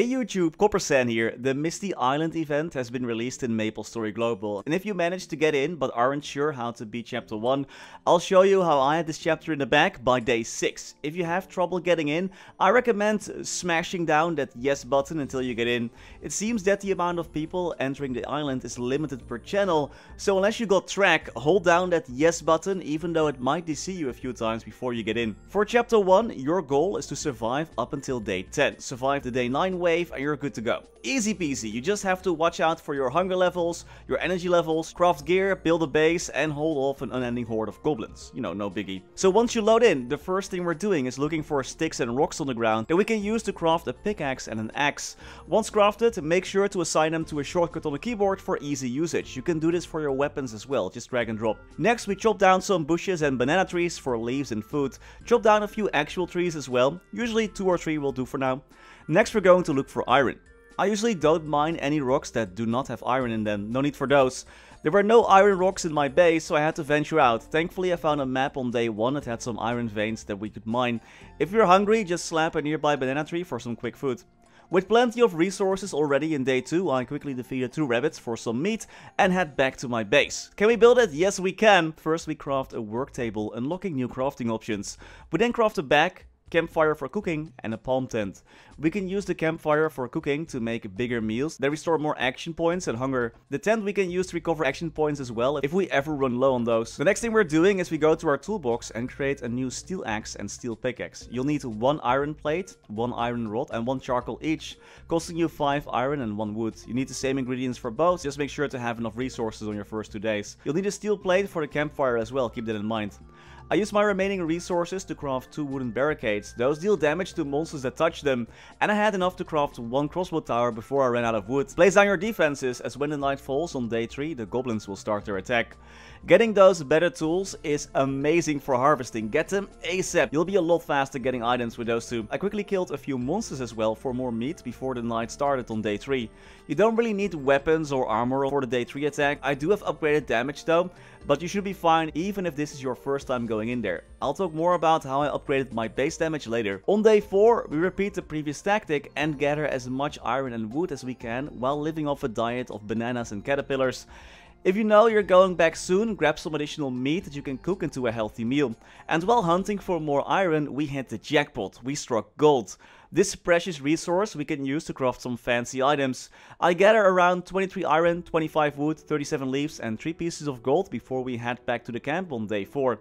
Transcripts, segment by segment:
YouTube, Coppersan here. The Misty Island event has been released in MapleStory Global. And if you managed to get in but aren't sure how to beat chapter 1, I'll show you how I had this chapter in the bag by day 6. If you have trouble getting in, I recommend smashing down that yes button until you get in. It seems that the amount of people entering the island is limited per channel, so unless you got track, hold down that yes button even though it might DC you a few times before you get in. For chapter 1, your goal is to survive up until day 10. Survive the day 9 wave and you're good to go. Easy peasy, you just have to watch out for your hunger levels, your energy levels, craft gear, build a base and hold off an unending horde of goblins. You know, no biggie. So once you load in, the first thing we're doing is looking for sticks and rocks on the ground that we can use to craft a pickaxe and an axe. Once crafted, make sure to assign them to a shortcut on the keyboard for easy usage. You can do this for your weapons as well, just drag and drop. Next we chop down some bushes and banana trees for leaves and food. Chop down a few actual trees as well, usually 2 or 3 will do for now. Next we're going to look for iron. I usually don't mine any rocks that do not have iron in them, no need for those. There were no iron rocks in my base, so I had to venture out. Thankfully I found a map on day 1 that had some iron veins that we could mine. If you're hungry, just slap a nearby banana tree for some quick food. With plenty of resources already in day 2, I quickly defeated 2 rabbits for some meat and head back to my base. Can we build it? Yes we can! First we craft a work table, unlocking new crafting options. We then craft a bag, campfire for cooking and a palm tent. We can use the campfire for cooking to make bigger meals that restore more action points and hunger. The tent we can use to recover action points as well if we ever run low on those. The next thing we're doing is we go to our toolbox and create a new steel axe and steel pickaxe. You'll need 1 iron plate, 1 iron rod and 1 charcoal each, costing you 5 iron and 1 wood. You need the same ingredients for both, just make sure to have enough resources on your first 2 days. You'll need a steel plate for the campfire as well, keep that in mind. I use my remaining resources to craft 2 wooden barricades. Those deal damage to monsters that touch them, and I had enough to craft 1 crossbow tower before I ran out of wood. Place down your defenses, as when the night falls on day 3, the goblins will start their attack. Getting those better tools is amazing for harvesting. Get them ASAP. You'll be a lot faster getting items with those 2. I quickly killed a few monsters as well for more meat before the night started on day 3. You don't really need weapons or armor for the day 3 attack. I do have upgraded damage though, but you should be fine even if this is your first time going in there. I'll talk more about how I upgraded my base damage later. On day 4, we repeat the previous tactic and gather as much iron and wood as we can while living off a diet of bananas and caterpillars. If you know you're going back soon, grab some additional meat that you can cook into a healthy meal. And while hunting for more iron, we hit the jackpot. We struck gold. This precious resource we can use to craft some fancy items. I gather around 23 iron, 25 wood, 37 leaves and 3 pieces of gold before we head back to the camp on day 4.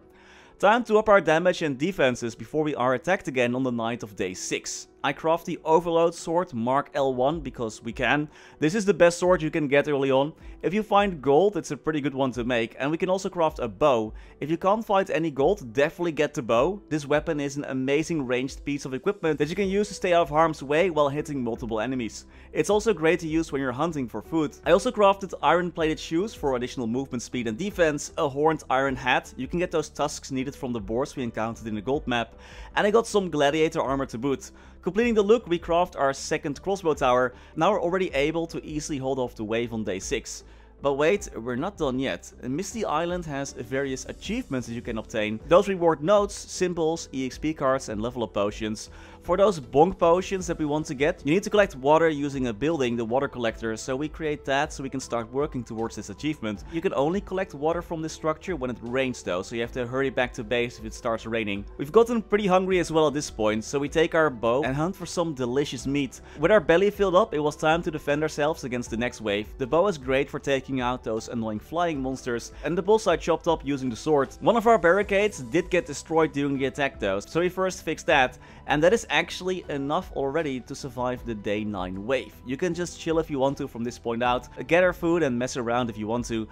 Time to up our damage and defenses before we are attacked again on the night of day 6. I craft the overload sword Mark L1 because we can. This is the best sword you can get early on. If you find gold, it's a pretty good one to make, and we can also craft a bow. If you can't find any gold, definitely get the bow. This weapon is an amazing ranged piece of equipment that you can use to stay out of harm's way while hitting multiple enemies. It's also great to use when you're hunting for food. I also crafted iron plated shoes for additional movement speed and defense, a horned iron hat, you can get those tusks needed from the boars we encountered in the gold map, and I got some gladiator armor to boot. Completing the look, we craft our second crossbow tower. Now we're already able to easily hold off the wave on day 6. But wait, we're not done yet. Misty Island has various achievements that you can obtain. Those reward notes, symbols, EXP cards and level up potions. For those bonk potions that we want to get, you need to collect water using a building, the water collector, so we create that so we can start working towards this achievement. You can only collect water from this structure when it rains though, so you have to hurry back to base if it starts raining. We've gotten pretty hungry as well at this point, so we take our bow and hunt for some delicious meat. With our belly filled up, it was time to defend ourselves against the next wave. The bow is great for taking out those annoying flying monsters, and the boss I chopped up using the sword. One of our barricades did get destroyed during the attack though, so we first fixed that, and that is actually enough already to survive the day 9 wave. You can just chill if you want to from this point out, gather food and mess around if you want to,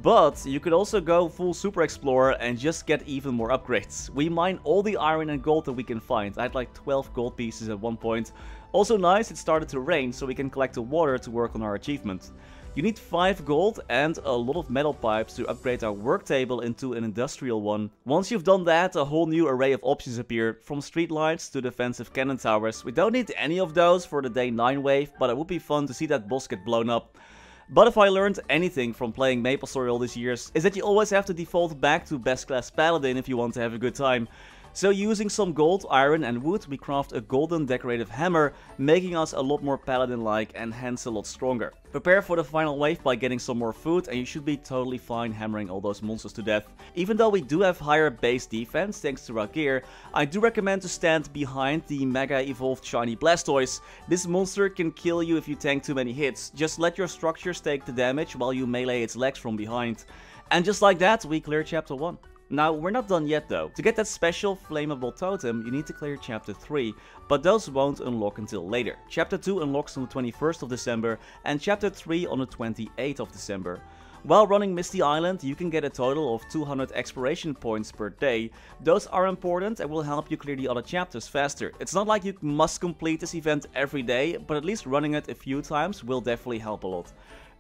but you could also go full super explorer and just get even more upgrades. We mine all the iron and gold that we can find. I had like 12 gold pieces at one point. Also nice, it started to rain, so we can collect the water to work on our achievement. You need 5 gold and a lot of metal pipes to upgrade our work table into an industrial one. Once you've done that, a whole new array of options appear, from street lights to defensive cannon towers. We don't need any of those for the day 9 wave, but it would be fun to see that boss get blown up. But if I learned anything from playing MapleStory all these years, is that you always have to default back to best class paladin if you want to have a good time. So using some gold, iron and wood, we craft a golden decorative hammer, making us a lot more paladin-like and hence a lot stronger. Prepare for the final wave by getting some more food and you should be totally fine hammering all those monsters to death. Even though we do have higher base defense thanks to our gear, I do recommend to stand behind the mega evolved shiny Blastoise. This monster can kill you if you tank too many hits. Just let your structures take the damage while you melee its legs from behind. And just like that, we clear chapter 1. Now, we're not done yet though. To get that special flammable totem, you need to clear chapter 3, but those won't unlock until later. Chapter 2 unlocks on the 21st of December and chapter 3 on the 28th of December. While running Misty Island, you can get a total of 200 exploration points per day. Those are important and will help you clear the other chapters faster. It's not like you must complete this event every day, but at least running it a few times will definitely help a lot.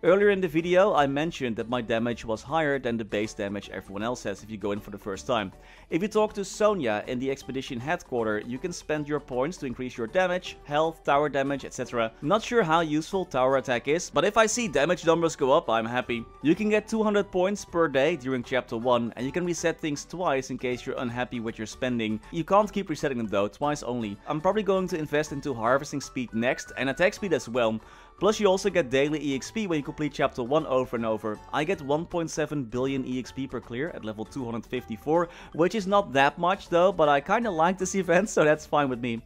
Earlier in the video, I mentioned that my damage was higher than the base damage everyone else has if you go in for the first time. If you talk to Sonia in the expedition headquarters, you can spend your points to increase your damage, health, tower damage, etc. Not sure how useful tower attack is, but if I see damage numbers go up, I'm happy. You can get 200 points per day during chapter 1, and you can reset things twice in case you're unhappy with your spending. You can't keep resetting them though, twice only. I'm probably going to invest into harvesting speed next, and attack speed as well. Plus you also get daily EXP when you complete chapter 1 over and over. I get 1.7 billion EXP per clear at level 254, which is not that much though, but I kinda like this event, so that's fine with me.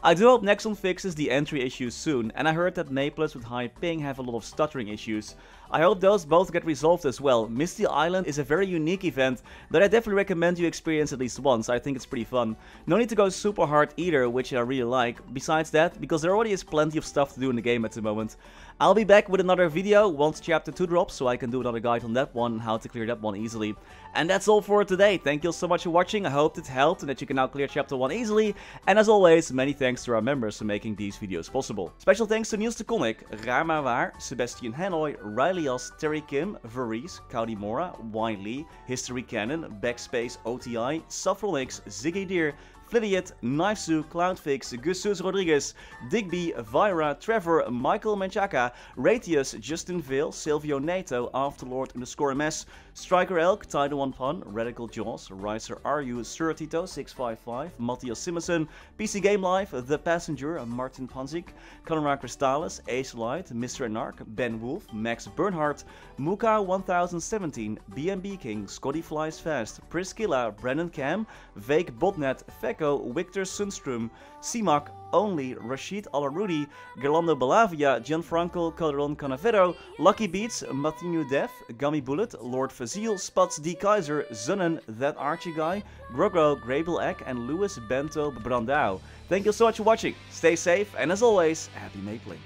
I do hope Nexon fixes the entry issues soon, and I heard that Maples with high ping have a lot of stuttering issues. I hope those both get resolved as well. Misty Island is a very unique event that I definitely recommend you experience at least once. I think it's pretty fun. No need to go super hard either, which I really like. Besides that, because there already is plenty of stuff to do in the game at the moment. I'll be back with another video once chapter 2 drops, so I can do another guide on that one and how to clear that one easily. And that's all for today. Thank you so much for watching. I hope it helped and that you can now clear chapter 1 easily. And as always, many thanks to our members for making these videos possible. Special thanks to Niels de Coninck, Raar maar waar, Sebastian, Hanoy, Ryalias, Kim, Vareese, Mora, Wiley, Historycanon, BackSpaceOTI, Saffronyx, Ziggy Flidiot, Knifesu, Cloudfix, Gustus Rodriguez, Digby, Vira, Trevor, Michael Menchaca, Ratius, Justin Vale, Silvio Nato, Afterlord_MS, Striker Elk, Tidal 1 Pun, Radical Jaws, Riser RU, Sir Tito 655, Mathias Simonsson, PC Game Life, The Passenger, Martin Panzik, Conrad Crystallis, Ace Light, Mr. Anarch, Ben Wolf, Max Bernhardt, Muka 1017, BNB King, Scotty Flies Fast, Priscilla, Brendon Cam, Vake Botnet, Fekko, Victor Sundstrom, ceemak, Only, Rashid Alarudi, Gerlando Balavia, Gianfranco Calderon Canavero, Lucky Beats, Matinu Dev, Gummy Bullet, Lord Fazil, Spats D. Kaiser, Zunnen, That Archie Guy, Grogro, Grable Egg, and Louis Bento Brandao. Thank you so much for watching, stay safe, and as always, happy mapling.